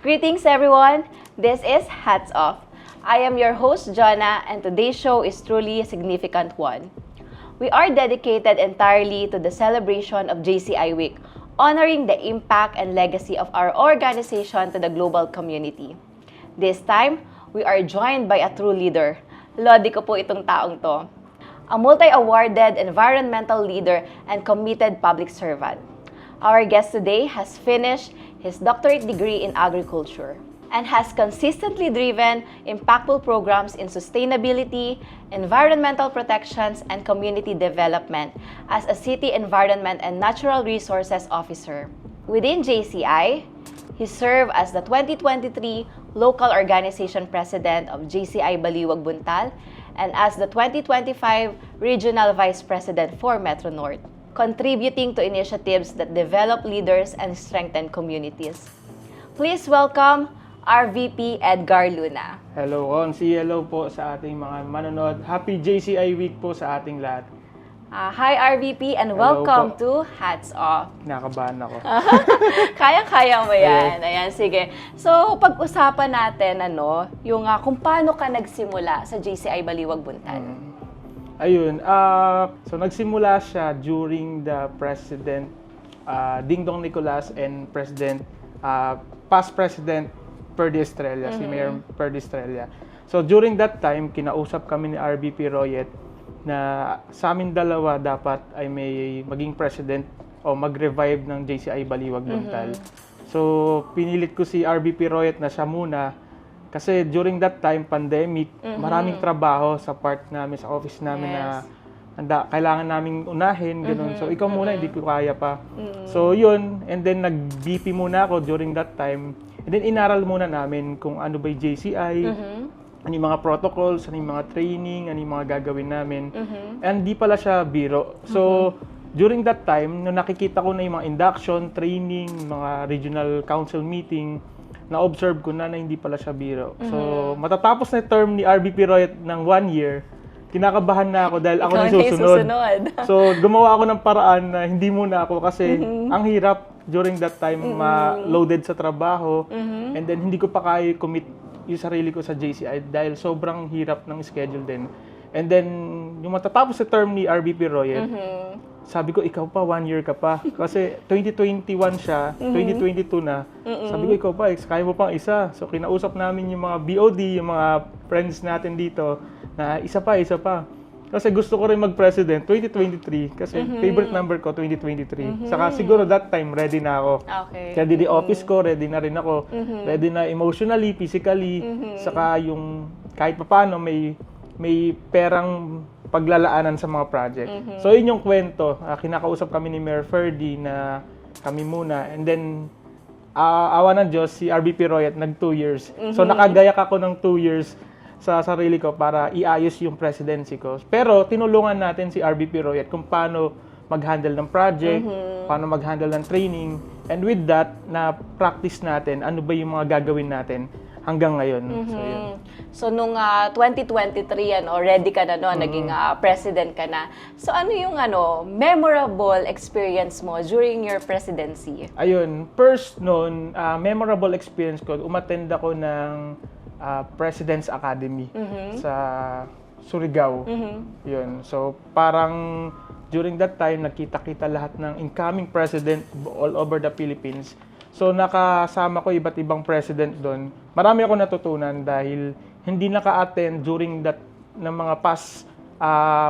Greetings everyone, this is Hats Off. I am your host Jonna and today's show is truly a significant one. We are dedicated entirely to the celebration of JCI Week, honoring the impact and legacy of our organization to the global community. This time, we are joined by a true leader. Lodi ko po itong taong to. A multi-awarded environmental leader and committed public servant. Our guest today has finished his doctorate degree in agriculture and has consistently driven impactful programs in sustainability, environmental protections, and community development as a City Environment and Natural Resources Officer. Within JCI, he served as the 2023 Local Organization President of JCI Baliwag Buntal and as the 2025 Regional Vice President for Metro North, contributing to initiatives that develop leaders and strengthen communities. Please welcome RVP Edgar Luna. Hello, Konsi. Hello po sa ating mga manonood. Happy JCI Week po sa ating lahat. Hi RVP and welcome to Hats Off. Nakabahan ako. Kaya-kaya mo yan. Ayan, sige. So, pag-usapan natin yung kung paano ka nagsimula sa JCI Baliwag Buntal. Ayun, so nagsimula siya during the President Dingdong Nicolas and past President Perdi Estrella, si Mayor Perdi Estrella. So during that time, kinausap kami ni RVP Royet na sa amin dalawa dapat ay may maging president o mag-revive ng JCI Baliwag Buntal. So pinilit ko si RVP Royet na siya muna kasi during that time, pandemic, maraming trabaho sa part namin, sa office namin na kailangan naming unahin, ganun. So ikaw muna, hindi ko kaya pa. So yun, and then nag-BP muna ako during that time. And then inaral muna namin kung ano ba yung JCI, ano yung mga protocols, ano yung mga training, ano yung mga gagawin namin. And di pala siya biro. So during that time, nung nakikita ko na yung mga induction, training, mga regional council meeting, na-observe ko na hindi pala siya biro. So matatapos na term ni RVP Royet ng 1 year, kinakabahan na ako dahil ako na susunod. So gumawa ako ng paraan na hindi muna ako kasi ang hirap during that time ma-loaded sa trabaho and then hindi ko pa kaya commit yung sarili ko sa JCI dahil sobrang hirap ng schedule din. And then yung matatapos sa term ni RVP Royet, sabi ko, ikaw pa, 1 year ka pa. Kasi 2021 siya, 2022 na. Sabi ko, ikaw pa, kaya mo pang isa. So, kinausap namin yung mga BOD, yung mga friends natin dito, na isa pa. Kasi gusto ko rin mag-president, 2023. Kasi favorite number ko, 2023. Saka siguro that time, ready na ako. Okay. Kaya di office ko, ready na rin ako. Ready na emotionally, physically. Saka yung kahit pa paano, may perang paglalaanan sa mga project. So yun yung kwento. Kinakausap kami ni Mayor Ferdi na kami muna. And then, awa ng Diyos, si RVP Royet nag 2 years. So nakagayak ako ng 2 years sa sarili ko para iayos yung presidency ko. Pero tinulungan natin si RVP Royet kung paano mag-handle ng project, paano mag-handle ng training. And with that, na-practice natin ano ba yung mga gagawin natin hanggang ngayon. So, yun. So, nung 2023, ready ka na, naging president ka na. So, ano yung memorable experience mo during your presidency? Ayun, first noon, memorable experience ko, umattend ako ng President's Academy sa Surigao. Yun. So, parang during that time, nakita-kita lahat ng incoming president all over the Philippines. So nakasama ko iba't ibang president doon. Marami ako natutunan dahil hindi naka-attend during that ng mga past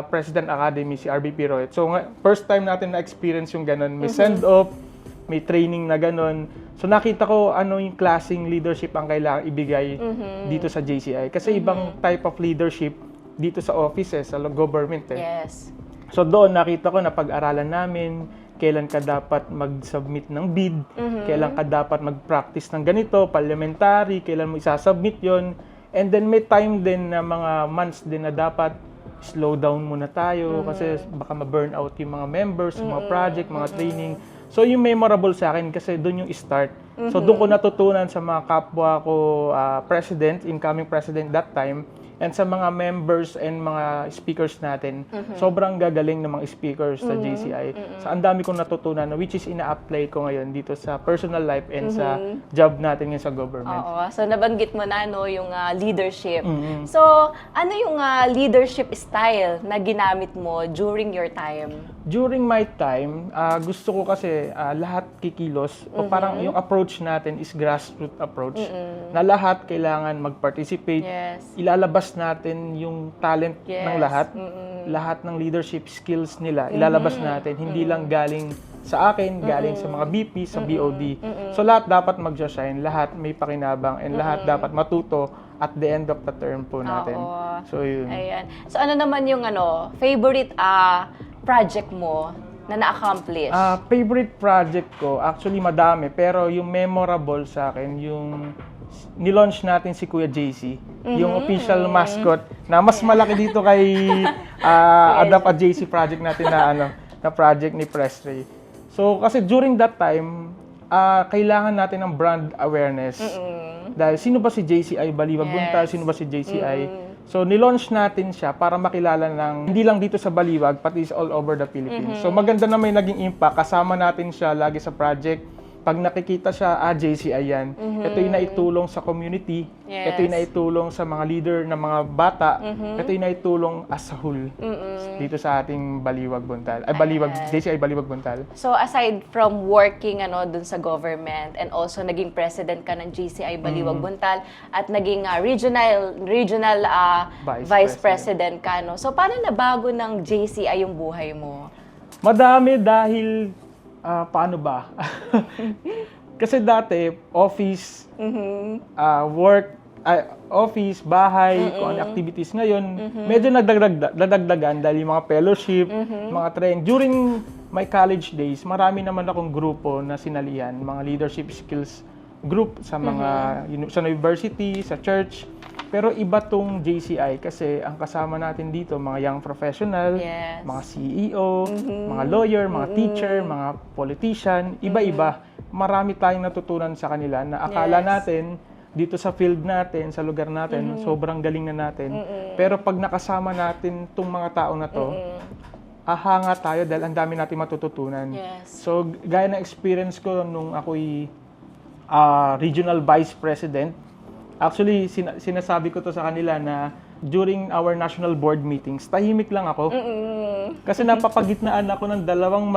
President Academy si RVP Royet. So first time natin na-experience yung ganun. May send-off, may training na ganun. So nakita ko ano yung klaseng leadership ang kailangan ibigay dito sa JCI. Kasi ibang type of leadership dito sa offices, sa government. Yes. So doon nakita ko na pag-aralan namin kailan ka dapat mag-submit ng bid, kailan ka dapat mag-practice ng ganito, parliamentary, kailan mo isasubmit yon. And then may time din na mga months din na dapat slow down muna tayo kasi baka ma-burn out yung mga members, mga project, mga training. So yung memorable sa akin kasi doon yung start. So doon ko natutunan sa mga kapwa ko president, incoming president that time, And sa mga members and mga speakers natin, sobrang gagaling ng mga speakers sa JCI. So, ang dami kong natutunan, which is ina-apply ko ngayon dito sa personal life and sa job natin ngayon sa government. Oo. So, nabanggit mo na, no, yung leadership. So, ano yung leadership style na ginamit mo during your time? During my time, gusto ko kasi lahat kikilos. O parang yung approach natin is grassroots approach. Na lahat kailangan mag-participate. Yes. Ilalabas natin yung talent ng lahat. Lahat ng leadership skills nila, ilalabas natin. Hindi lang galing sa akin, galing sa mga BP, sa BOD. So lahat dapat mag-shine, lahat may pakinabang, and lahat dapat matuto at the end of the term po natin. Oo. So yun. Ayan. So ano naman yung favorite project mo na na-accomplish? Favorite project ko, actually madami, pero yung memorable sa akin, yung nilaunch natin si Kuya JC, yung official mascot na mas malaki dito kay Adapt a JC project natin na project ni Presray. So kasi during that time, kailangan natin ng brand awareness. Dahil sino ba si JCI Baliwag Buntal, sino ba si JCI? So nilaunch natin siya para makilala ng hindi lang dito sa Baliwag, pati all over the Philippines. So maganda na may naging impact, kasama natin siya lagi sa project. Pag nakikita siya, JCI yan. Ito yung naitulong sa community. Ito yung naitulong sa mga leader ng mga bata. Ito yung naitulong as a whole dito sa ating Baliwag Buntal. JCI Baliwag Buntal. So aside from working dun sa government and also naging president ka ng JCI Baliwag Buntal at naging regional vice president ka, no? So paano nabago ng JCI yung buhay mo? Madami dahil paano ba? Kasi dati, office, work, office, bahay, kung ano activities. Ngayon, medyo nadagdagan dahil yung mga fellowship, mga training. During my college days, marami naman akong grupo na sinalihan, mga leadership skills group sa mga sa university, sa church. Pero iba tong JCI kasi ang kasama natin dito, mga young professional, mga CEO, mga lawyer, mga teacher, mga politician, iba-iba. Marami tayong natutunan sa kanila na akala natin dito sa field natin, sa lugar natin, sobrang galing na natin. Pero pag nakasama natin tong mga tao na to, ahanga tayo dahil ang dami natin matututunan. So, gaya ng experience ko nung ako'y regional vice president, actually, sinasabi ko to sa kanila na during our national board meetings, tahimik lang ako. Kasi napapagitnaan ako ng dalawang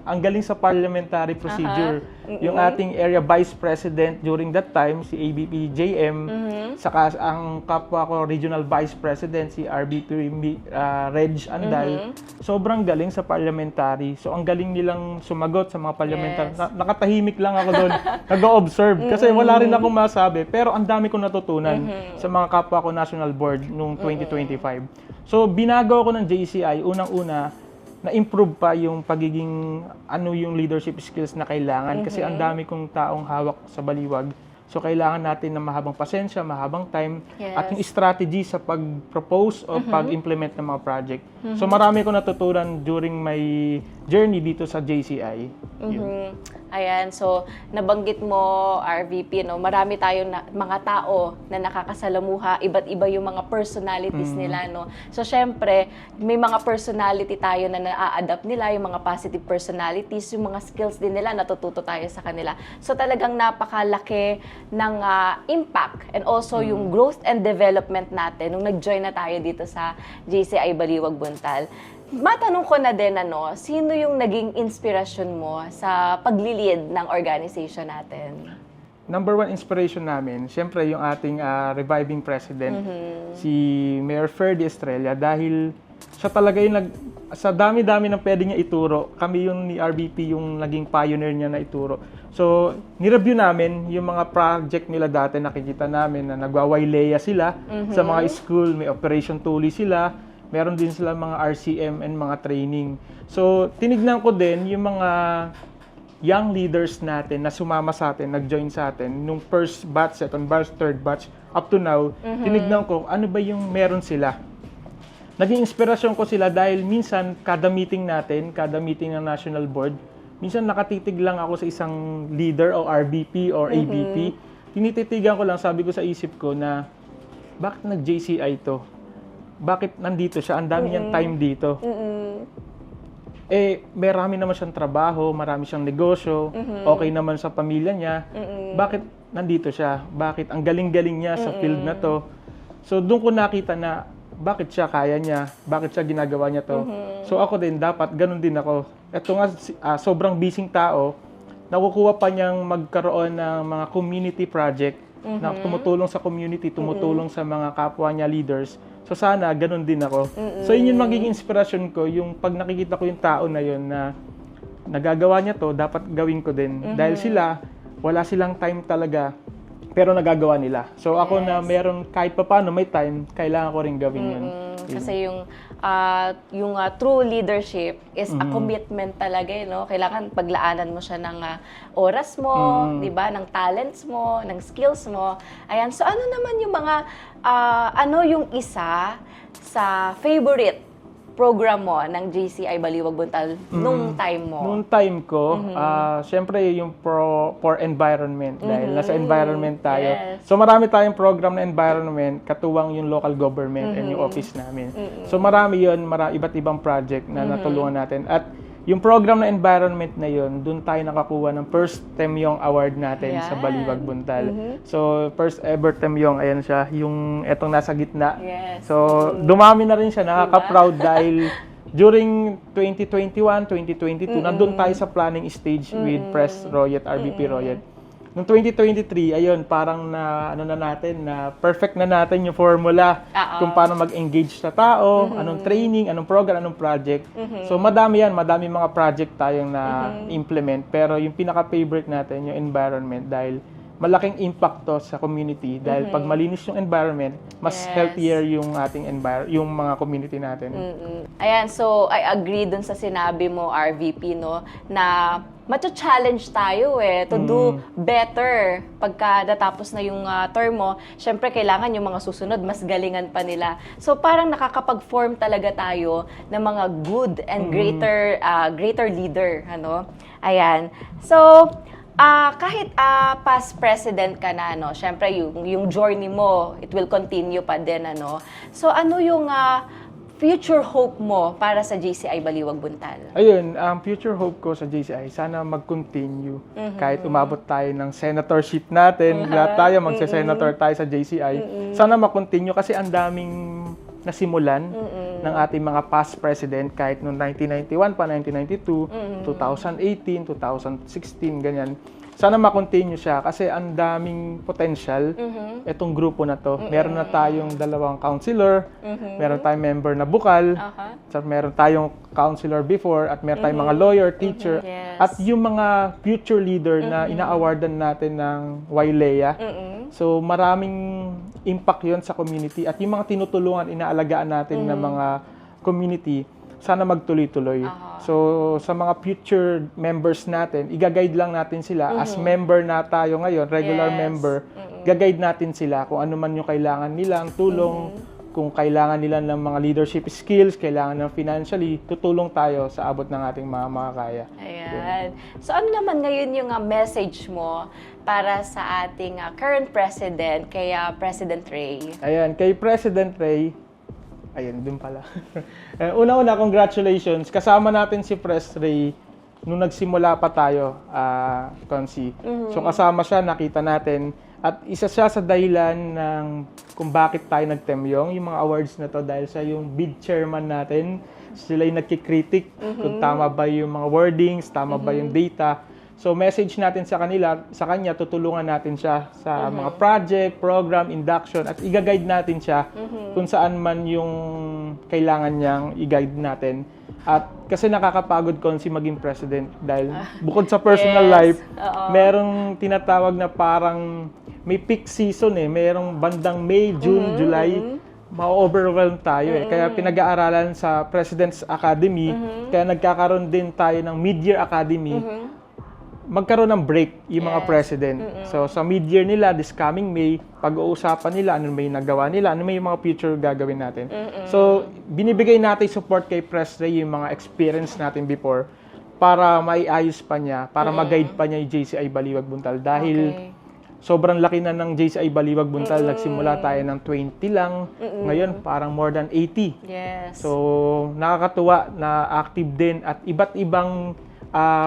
ang galing sa parliamentary procedure. Yung ating area vice president during that time, si ABP JM, saka ang kapwa ko regional vice president, si RBP Reg Andal. Sobrang galing sa parliamentary. So ang galing nilang sumagot sa mga parliamentary. Nakatahimik lang ako doon, nag-o-observe. Kasi wala rin akong masabi. Pero ang dami kong natutunan sa mga kapwa ko national board noong 2025. So binago ako ng JCI, unang-una, na-improve pa yung pagiging yung leadership skills na kailangan kasi ang dami kong taong hawak sa Baliwag. So kailangan natin ng mahabang pasensya, mahabang time at yung strategy sa pag-propose o pag-implement ng mga project. So marami ko natutunan during my journey dito sa JCI. Ayan, so nabanggit mo, RVP, marami tayong mga tao na nakakasalamuha, iba't iba yung mga personalities nila, no? So syempre, may mga personality tayo na na-adapt nila, yung mga positive personalities, yung mga skills din nila, natututo tayo sa kanila. So talagang napakalaki ng impact and also yung growth and development natin nung nag-join na tayo dito sa JCI Baliwag Buntal. Matanong ko na din, sino yung naging inspirasyon mo sa pagli-lead ng organization natin? Number one inspiration namin, syempre yung ating reviving president, si Mayor Ferdy Estrella, dahil siya talaga yung sa dami-dami ng pwede niya ituro, kami yung ni RBP yung naging pioneer niya na ituro. So, nireview namin yung mga project nila dati, nakikita namin na nagwawaileya sila sa mga school, may operation tuli sila, meron din sila mga RCM and mga training. So, tinignan ko din yung mga young leaders natin na sumama sa atin, nag-join sa atin, nung first batch, second batch, third batch, up to now, tinignan ko, ano ba yung meron sila. Naging inspirasyon ko sila dahil minsan, kada meeting natin, kada meeting ng National Board, minsan nakatitig lang ako sa isang leader o RBP or ABP. Tinititigan ko lang, sabi ko sa isip ko na, bakit nag-JCI to? Bakit nandito siya? Ang dami niyang time dito. Marami naman siyang trabaho, marami siyang negosyo, okay naman sa pamilya niya. Bakit nandito siya? Bakit ang galing-galing niya sa field na to? So, doon ko nakita na bakit siya kaya niya, bakit siya ginagawa niya to. So, ako din, dapat ganun din ako. Ito nga, sobrang busy tao, nakukuha pa niyang magkaroon ng mga community project na tumutulong sa community, tumutulong sa mga kapwa niya leaders. So sana ganun din ako. So yun yung magiging inspirasyon ko, yung pag nakikita ko yung tao na yun na nagagawa niya to, dapat gawin ko din. Dahil sila, wala silang time talaga, pero nagagawa nila. So ako na meron kahit pa paano may time, kailangan ko rin gawin yun. Kasi yung true leadership is a commitment talaga, no? Kailangan paglaanan mo siya ng oras mo, 'di ba? Ng talents mo, ng skills mo. Ayan, so ano naman yung mga ano yung isa sa favorite program mo ng JCI Baliwag Buntal nung time mo? Nung time ko, syempre yung for environment dahil nasa environment tayo. Yes. So marami tayong program na environment, katuwang yung local government and yung office namin. So marami yun, iba't ibang project na natulungan natin. At yung program na environment na yun, doon tayo nakakuha ng first Temyong Award natin sa Baliwag Buntal. So first ever Temyong, ayan siya, yung etong nasa gitna. Yes. So dumami na rin siya, nakaka-proud dahil during 2021, 2022, nandun tayo sa planning stage with Press Royet, RBP Royet. Noong 2023, ayun, parang na perfect na natin yung formula kung paano mag-engage sa tao, anong training, anong program, anong project. So madami mga project tayong na-implement, pero yung pinaka-favorite natin, yung environment, dahil malaking impact to sa community dahil pag malinis yung environment, mas healthier yung ating yung mga community natin. Ayan, so I agree dun sa sinabi mo, RVP, no, na macha-challenge tayo to do better pagka natapos na yung term mo. Syempre, kailangan yung mga susunod, mas galingan pa nila. So, parang nakakapag-form talaga tayo ng mga good and greater leader, ano? Ayan. So, kahit past president ka na, no, syempre yung journey mo, it will continue pa din, ano. So, ano yung future hope mo para sa JCI Baliwag Buntal? Ayun, future hope ko sa JCI, sana mag-continue. Kahit umabot tayo ng senatorship natin, lahat tayo magse-senator tayo sa JCI, sana mag-continue kasi ang daming nasimulan ng ating mga past president kahit noong 1991 pa, 1992, 2018, 2016, ganyan. Sana ma-continue siya kasi ang daming potential itong grupo na to. Meron na tayong 2 councilor, meron tayong member na bukal, meron tayong councilor before, at meron tayong mga lawyer, teacher, at yung mga future leader na ina-awardan natin ng WILEA. So maraming impact yon sa community at yung mga tinutulungan, inaalagaan natin ng mga community, sana magtuloy-tuloy. So, sa mga future members natin, i-guide lang natin sila. As member na tayo ngayon, regular member, gagayad natin sila kung ano man yung kailangan nila, ang tulong, kung kailangan nila ng mga leadership skills, kailangan ng financially, tutulong tayo sa abot ng ating mga makakaya. Ayan. So, ano naman ngayon yung message mo para sa ating current president, kay President Ray? Ayan, kay President Ray, ayun, dun pala. Una-una, congratulations. Kasama natin si Pres Ray nung nagsimula pa tayo, Consi. So kasama siya, nakita natin. At isa siya sa dahilan ng kung bakit tayo nagtemyong, yung mga awards na to, dahil siya yung bid chairman natin. Sila yung nagkikritik kung tama ba yung mga wordings, tama ba yung data. So message natin sa kanya, tutulungan natin siya sa mga project, program, induction, at i-guide natin siya kung saan man yung kailangan niyang i-guide natin. At kasi nakakapagod si maging president dahil bukod sa personal life, merong tinatawag na parang may peak season merong bandang May, June, July, ma-overwhelm tayo Kaya pinag-aaralan sa President's Academy, kaya nagkakaroon din tayo ng Mid-Year Academy, magkaroon ng break yung mga president. So, sa mid-year nila, this coming May, pag-uusapan nila ano may nagawa nila, ano may mga future gagawin natin. So, binibigay natin support kay Pres Ray yung mga experience natin before para maiayos pa niya, para mag-guide pa niya yung JCI Baliwag Buntal. Dahil sobrang laki na ng JCI Baliwag Buntal. Nagsimula tayo ng 20 lang. Ngayon, parang more than 80. Yes. So, nakakatuwa na active din at iba't ibang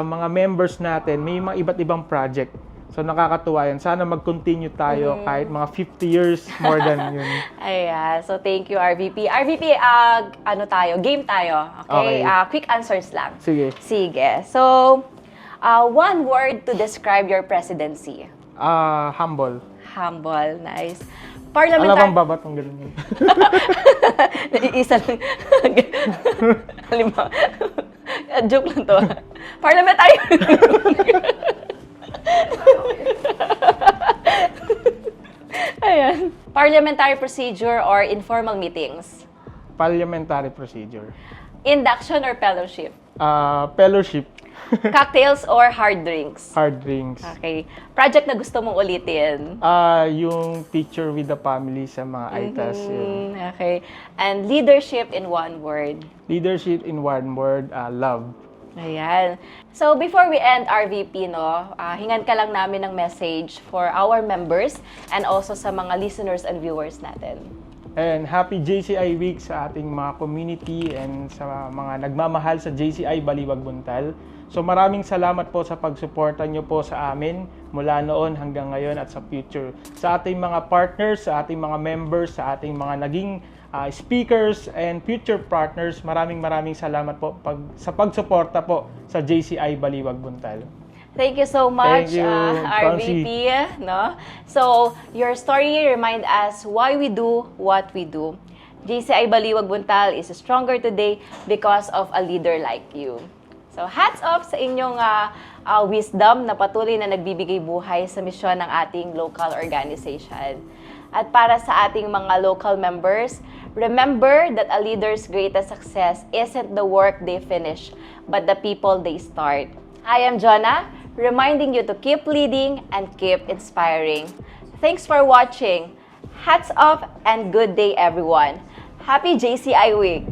mga members natin, may mga iba't ibang project. So, nakakatuwa yan. Sana mag-continue tayo kahit mga 50 years, more than yun. Ayan. So, thank you, RVP. RVP, ano tayo? Game tayo. Okay? Okay. Quick answers lang. Sige. Sige. So, one word to describe your presidency. Humble. Humble. Nice. Alam Parliamentary... bang babat ng ganun yun? Isa lang. Halimbawa. Joke lang to. Parliamentary... Ayan. Parliamentary procedure or informal meetings? Parliamentary procedure. Induction or fellowship? Fellowship. Cocktails or hard drinks? Hard drinks. Okay. Project na gusto mong ulitin? Yung picture with the family sa mga ITAS. Yun. Okay. And leadership in one word? Leadership in one word, love. Ayan. So, before we end RVP, hingan ka lang namin ng message for our members and also sa mga listeners and viewers natin. And happy JCI Week sa ating mga community and sa mga nagmamahal sa JCI Baliwag Buntal. So maraming salamat po sa pagsuporta nyo po sa amin mula noon hanggang ngayon at sa future. Sa ating mga partners, sa ating mga members, sa ating mga naging speakers and future partners, maraming salamat po sa pagsuporta po sa JCI Baliwag Buntal. Thank you so much, Thank you, RVP. No? So, your story remind us why we do what we do. JCI Baliwag Buntal is stronger today because of a leader like you. So, hats off sa inyong wisdom na patuloy na nagbibigay buhay sa misyon ng ating local organization. At para sa ating mga local members, remember that a leader's greatest success isn't the work they finish, but the people they start. I am Jonah, reminding you to keep leading and keep inspiring. Thanks for watching. Hats off and good day, everyone. Happy JCI Week!